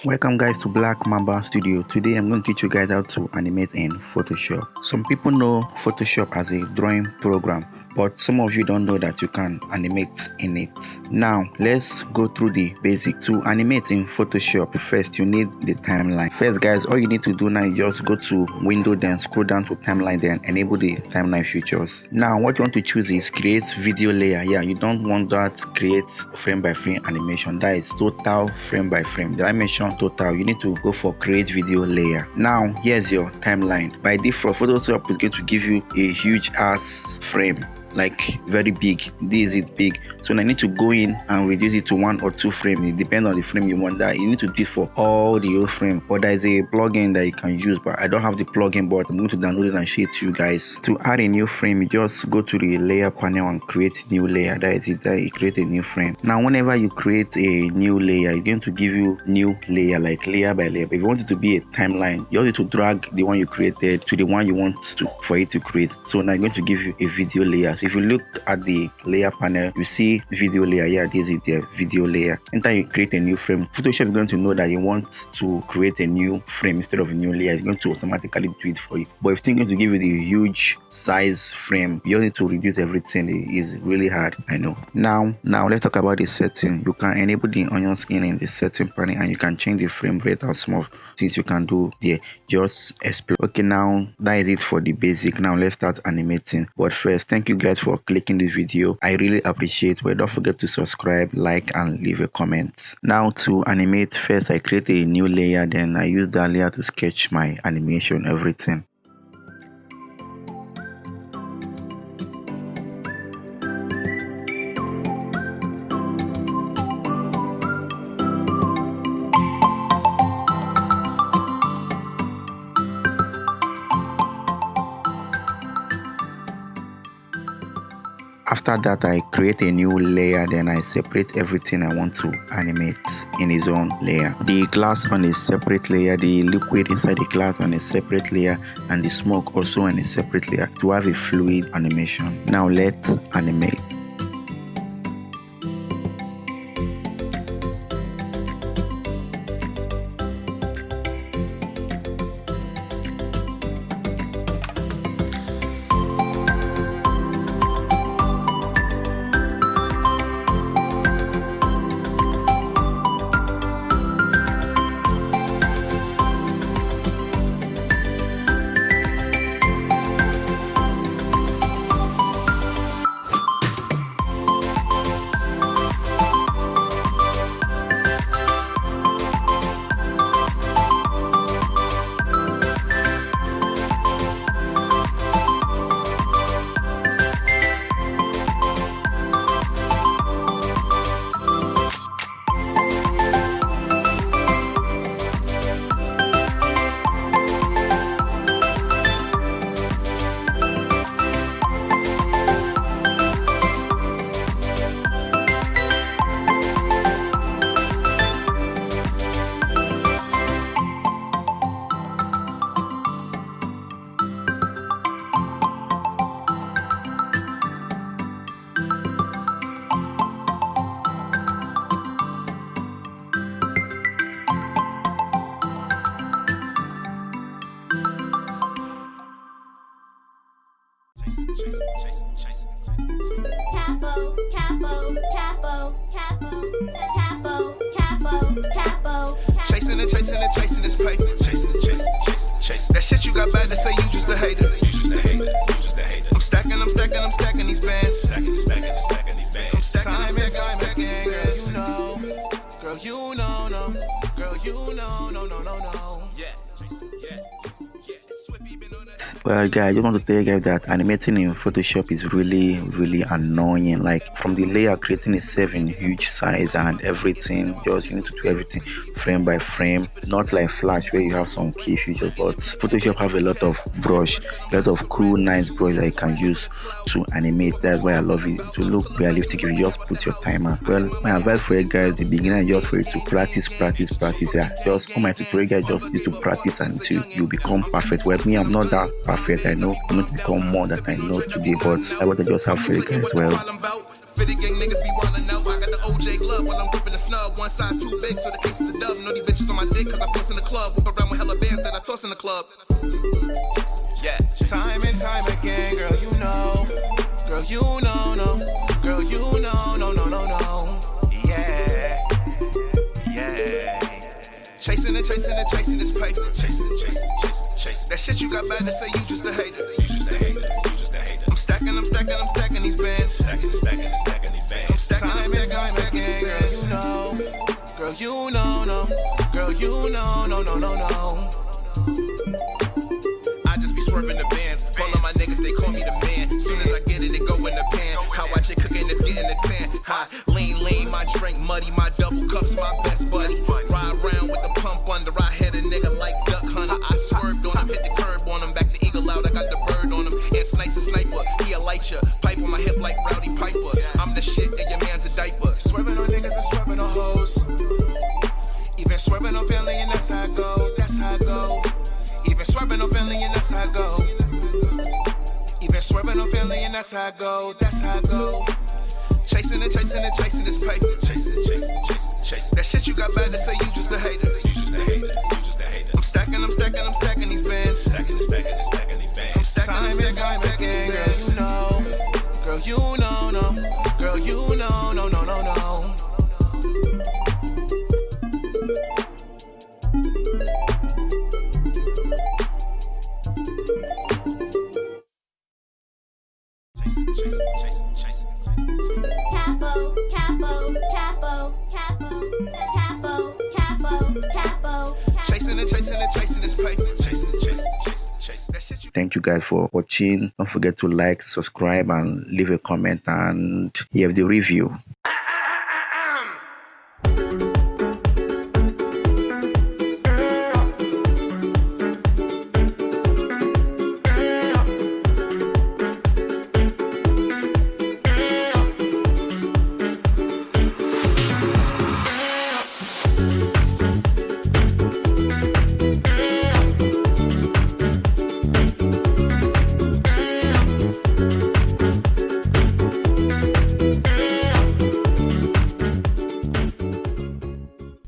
Welcome guys to Black Mamba Studio. Today I'm going to teach you guys how to animate in Photoshop. Some people know Photoshop as a drawing program, but some of you don't know that you can animate in it. Now let's go through the basic. To animate in Photoshop, first you need the timeline. First guys, all you need to do now is just go to window, then scroll down to timeline, then enable the timeline features. Now what you want to choose is create video layer. Yeah, you don't want that create frame by frame animation. That is total frame by frame. Did I mention total? You need to go for create video layer. Now here's your timeline. By default, Photoshop is going to give you a huge ass frame, like very big. This is big, so I need to go in and reduce it to 1 or 2 frames. It depends on the frame you want. That you need to do for all the whole frame, or there is a plugin that you can use, but I don't have the plugin, but I'm going to download it and share it to you guys. To add a new frame, you just go to the layer panel and create new layer. That is it. That you create a new frame. Now whenever you create a new layer, it's going to give you new layer, like layer by layer. But if you want it to be a timeline, you need to drag the one you created to the one you want for it to create. So now I'm going to give you a video layer. If you look at the layer panel, you see video layer. Yeah, this is the video layer. Anytime you create a new frame, Photoshop is going to know that you want to create a new frame instead of a new layer. It's going to automatically do it for you. But if it's going to give you the huge size frame, you need to reduce everything. It is really hard, I know. Now let's talk about the setting. You can enable the onion skin in the setting panel, and you can change the frame rate and small things you can do there. Just explore. Okay, now that is it for the basic. Now let's start animating. But first, thank you guys for clicking this video. I really appreciate it. But don't forget to subscribe, like, and leave a comment. Now to animate, first I create a new layer, then I use that layer to sketch my animation, everything. After that, I create a new layer, then I separate everything I want to animate in its own layer. The glass on a separate layer, the liquid inside the glass on a separate layer, and the smoke also on a separate layer to have a fluid animation. Now let's animate. Capo, capo, capo, capo, capo, capo, capo. Chasing this paper. Chasing. That shit you got bad to say, you just a hater. I'm stacking these bands. I'm stacking these bands. Girl, you know, no. Girl, you know, no. Yeah. Swiffy been on that. Well guys, I just want to tell you guys that animating in Photoshop is really annoying. Like from the layer creating itself in huge size and everything, just you need to do everything frame by frame, not like Flash where you have some key features. But Photoshop have a lot of brush, a lot of cool nice brush that you can use to animate. That's why I love it, to look realistic if you just put your timer. Well, my advice for you guys, the beginner is just for you to practice. Yeah, just all my tutorial guys just need to practice until you become perfect. Well, me, I'm not that perfect. I know I'm going to become more than I know today, but I want to just have for you guys. Well, Fitted gang niggas be wildin' out. I got the OJ glove while I'm gripping the snub. One size too big, so the case is a dub. Know these bitches on my dick, cause I floss in the club. Whip around with hella bands that I toss in the club. Yeah, time and time again, girl, you know. Girl, you know, no. Girl, you know, no, no, no, no. Yeah, yeah. Chasing and chasing and chasing this paper. Chasing and chasing, chasing, chasing. That shit you got bad to say, you just a hater. You just a hater, you just a hater. I'm stacking, I'm stacking, I'm stacking these bands. Stacking, stacking, stacking these bands. I'm stacking, I'm stacking, I'm stacking these bands. Girl, you know, no. Girl, you know, no, no, no, no. I just be swerving the bands. All of my niggas, they call me the man. Soon as I get it, it go in the pan. How I chick cooking, it's getting the tan. High, lean, lean, my drink muddy. My double cups, my best buddy. Ride around with the pump under. I hit a nigga like Duck Hunter. I swerved on him, hit the curb on him. Back the eagle out, I got the bird on him. And Snice a sniper, he a light ya. Pipe on my hip like Rowdy Piper. I'm the shit and your man's a diaper. Swerving on niggas and swerving on hoes. Even swerving on family and that's how I go. That's how I go. Even swerving on family and that's how I go. Even swerving on family and that's how I go. That's how I go. Chasing and chasing and chasing this paper. Chasing and chasing and chasing and chasing. That shit you got bad to say, you just a hater. You just a hater. You just a hater. I'm stacking, I'm stacking, I'm stacking these bands. Stacking, stacking, stacking these bands. I'm stacking, I'm stacking, I'm stacking these bands. Girl, you know, no. Girl, you know, no, no, no, no. Capo, capo, capo, capo, capo, capo, capo. Chasing and chasing and chasing this paper. Chasing and chasing and chasing and chasing. That shit you. Thank you guys for watching. Don't forget to like, subscribe, and leave a comment and hear the review.